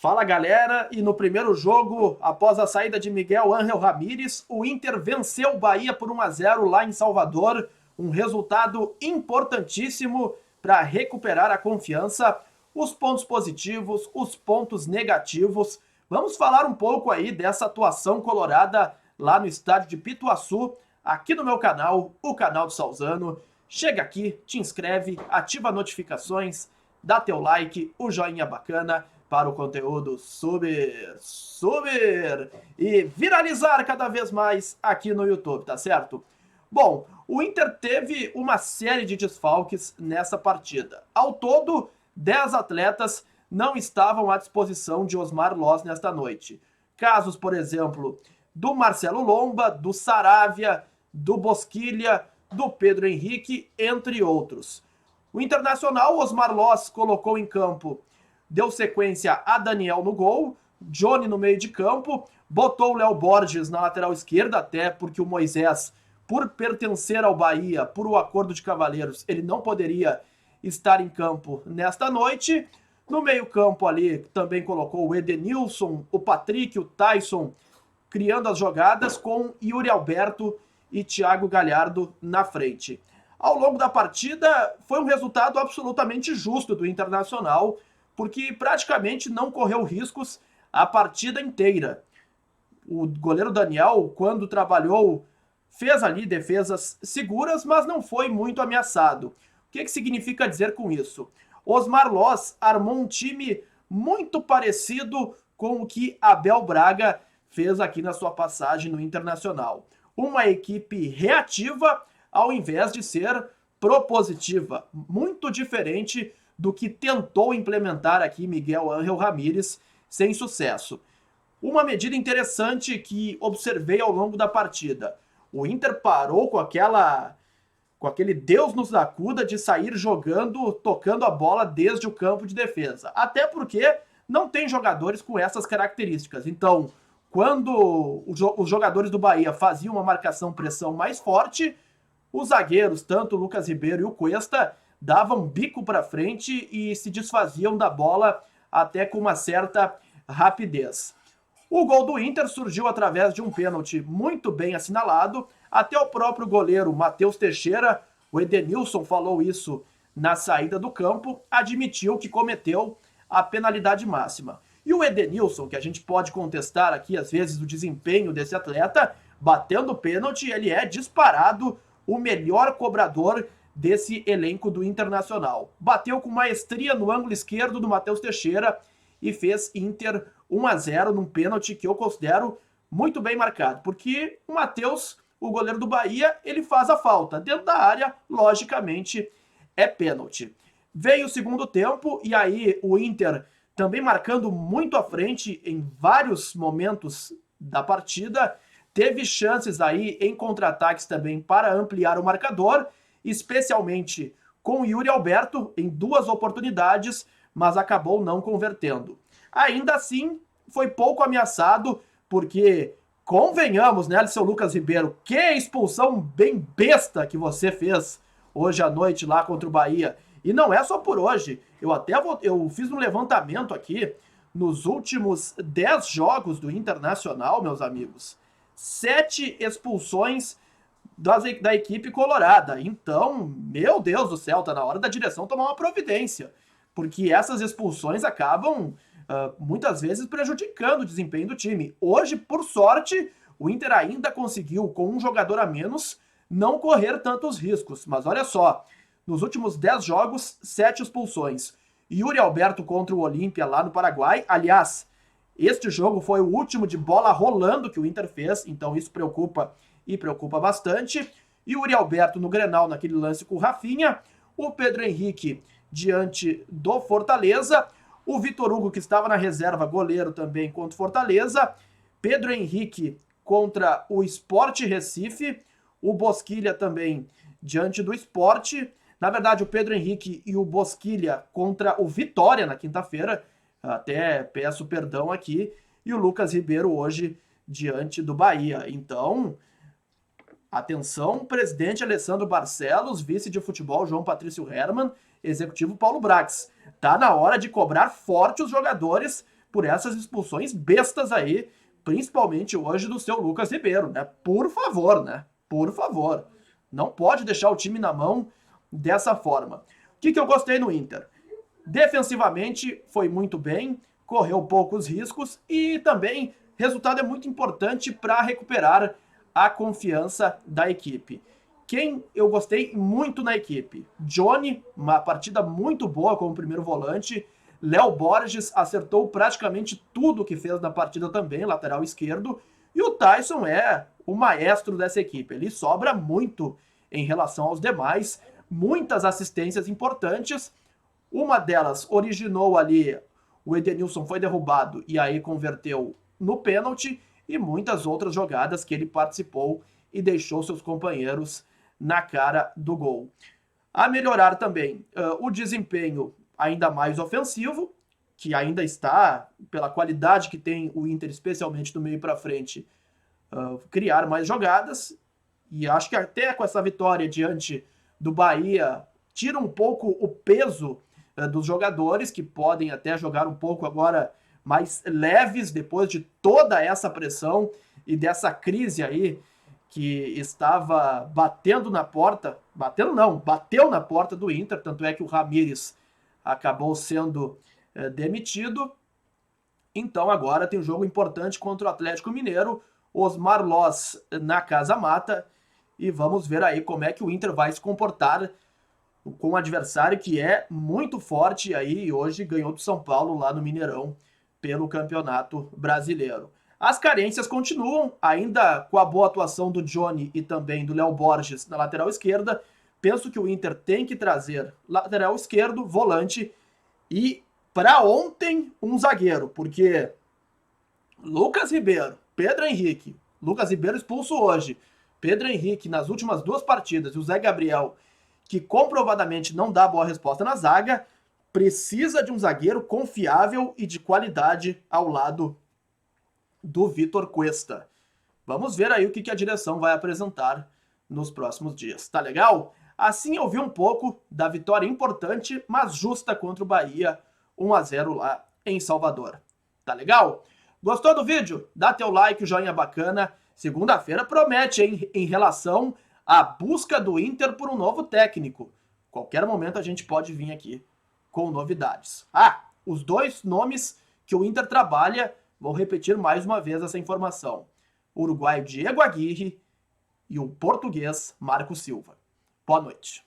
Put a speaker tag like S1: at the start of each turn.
S1: Fala galera, e no primeiro jogo, após a saída de Miguel Ángel Ramírez, o Inter venceu o Bahia por 1-0 lá em Salvador, um resultado importantíssimo para recuperar a confiança, os pontos positivos, os pontos negativos. Vamos falar um pouco aí dessa atuação colorada lá no estádio de Pituaçu, aqui no meu canal, o canal do Salzano. Chega aqui, te inscreve, ativa notificações, dá teu like, o joinha bacana, para o conteúdo subir e viralizar cada vez mais aqui no YouTube, tá certo? Bom, o Inter teve uma série de desfalques nessa partida. Ao todo, 10 atletas não estavam à disposição de Osmar Loz nesta noite. Casos, por exemplo, do Marcelo Lomba, do Saravia, do Bosquilha, do Pedro Henrique, entre outros. O Internacional, Osmar Loz, colocou em campo, deu sequência a Daniel no gol, Johnny no meio de campo, botou o Léo Borges na lateral esquerda, até porque o Moisés, por pertencer ao Bahia, por o acordo de cavalheiros, ele não poderia estar em campo nesta noite. No meio campo ali também colocou o Edenilson, o Patrick, o Tyson, criando as jogadas com Yuri Alberto e Thiago Galhardo na frente. Ao longo da partida, foi um resultado absolutamente justo do Internacional, porque praticamente não correu riscos a partida inteira. O goleiro Daniel, quando trabalhou, fez ali defesas seguras, mas não foi muito ameaçado. O que significa dizer com isso? Osmar Loz armou um time muito parecido com o que Abel Braga fez aqui na sua passagem no Internacional. Uma equipe reativa ao invés de ser propositiva, muito diferente do que tentou implementar aqui Miguel Ángel Ramírez sem sucesso. Uma medida interessante que observei ao longo da partida. O Inter parou com aquele Deus nos acuda de sair jogando, tocando a bola desde o campo de defesa. Até porque não tem jogadores com essas características. Então, quando os jogadores do Bahia faziam uma marcação-pressão mais forte, os zagueiros, tanto o Lucas Ribeiro e o Cuesta, davam bico para frente e se desfaziam da bola até com uma certa rapidez. O gol do Inter surgiu através de um pênalti muito bem assinalado. Até o próprio goleiro Matheus Teixeira, o Edenilson falou isso na saída do campo, admitiu que cometeu a penalidade máxima. E o Edenilson, que a gente pode contestar aqui às vezes o desempenho desse atleta, batendo pênalti, ele é disparado o melhor cobrador desse elenco do Internacional. Bateu com maestria no ângulo esquerdo do Matheus Teixeira e fez Inter 1-0 num pênalti que eu considero muito bem marcado, porque o Matheus, o goleiro do Bahia, ele faz a falta. Dentro da área, logicamente, é pênalti. Veio o segundo tempo e aí o Inter também marcando muito à frente em vários momentos da partida, teve chances aí em contra-ataques também para ampliar o marcador, especialmente com Yuri Alberto em 2 oportunidades, mas acabou não convertendo. Ainda assim, foi pouco ameaçado, porque, convenhamos, né, seu Lucas Ribeiro, que expulsão bem besta que você fez hoje à noite lá contra o Bahia. E não é só por hoje, eu fiz um levantamento aqui, nos últimos 10 jogos do Internacional, meus amigos, 7 expulsões da equipe colorada. Então, meu Deus do céu, tá na hora da direção tomar uma providência, porque essas expulsões acabam muitas vezes prejudicando o desempenho do time. Hoje, por sorte, o Inter ainda conseguiu, com um jogador a menos, não correr tantos riscos. Mas olha só, nos últimos 10 jogos, 7 expulsões. Yuri Alberto contra o Olímpia lá no Paraguai. Aliás, este jogo foi o último de bola rolando que o Inter fez, então isso preocupa e preocupa bastante. E o Yuri Alberto no Grenal, naquele lance com o Rafinha. O Pedro Henrique diante do Fortaleza. O Vitor Hugo, que estava na reserva, goleiro também contra o Fortaleza. Pedro Henrique contra o Sport Recife. O Bosquilha também diante do Sport. Na verdade, o Pedro Henrique e o Bosquilha contra o Vitória na quinta-feira. Até peço perdão aqui. E o Lucas Ribeiro hoje diante do Bahia. Então, atenção, presidente Alessandro Barcelos, vice de futebol João Patrício Hermann, executivo Paulo Brax. Tá na hora de cobrar forte os jogadores por essas expulsões bestas aí, principalmente hoje do seu Lucas Ribeiro, né? Por favor, né? Por favor. Não pode deixar o time na mão dessa forma. O que eu gostei no Inter? Defensivamente foi muito bem, correu poucos riscos e também resultado é muito importante para recuperar a confiança da equipe. Quem eu gostei muito na equipe? Johnny, uma partida muito boa como primeiro volante. Léo Borges acertou praticamente tudo que fez na partida também, lateral esquerdo. E o Tyson é o maestro dessa equipe. Ele sobra muito em relação aos demais. Muitas assistências importantes. Uma delas originou ali, o Edenilson foi derrubado e aí converteu no pênalti. E muitas outras jogadas que ele participou e deixou seus companheiros na cara do gol. A melhorar também o desempenho ainda mais ofensivo, que ainda está, pela qualidade que tem o Inter, especialmente do meio para frente, criar mais jogadas. E acho que até com essa vitória diante do Bahia, tira um pouco o peso dos jogadores, que podem até jogar um pouco agora mais leves, depois de toda essa pressão e dessa crise aí, que estava batendo na porta, bateu na porta do Inter, tanto é que o Ramires acabou sendo demitido. Então agora tem um jogo importante contra o Atlético Mineiro, Osmar Loz na Casa Mata, e vamos ver aí como é que o Inter vai se comportar com um adversário que é muito forte aí, e hoje ganhou do São Paulo lá no Mineirão pelo Campeonato Brasileiro. As carências continuam, ainda com a boa atuação do Johnny e também do Léo Borges na lateral esquerda. Penso que o Inter tem que trazer lateral esquerdo, volante e, para ontem, um zagueiro, porque Lucas Ribeiro, Pedro Henrique, Lucas Ribeiro expulso hoje, Pedro Henrique nas últimas 2 partidas e o Zé Gabriel, que comprovadamente não dá boa resposta na zaga, precisa de um zagueiro confiável e de qualidade ao lado do Vitor Cuesta. Vamos ver aí o que a direção vai apresentar nos próximos dias. Tá legal? Assim eu vi um pouco da vitória importante, mas justa contra o Bahia, 1-0 lá em Salvador. Tá legal? Gostou do vídeo? Dá teu like, joinha bacana. Segunda-feira promete, hein, em relação à busca do Inter por um novo técnico. Qualquer momento a gente pode vir aqui com novidades. Os 2 nomes que o Inter trabalha, vou repetir mais uma vez essa informação. O uruguaio Diego Aguirre e o português Marco Silva. Boa noite.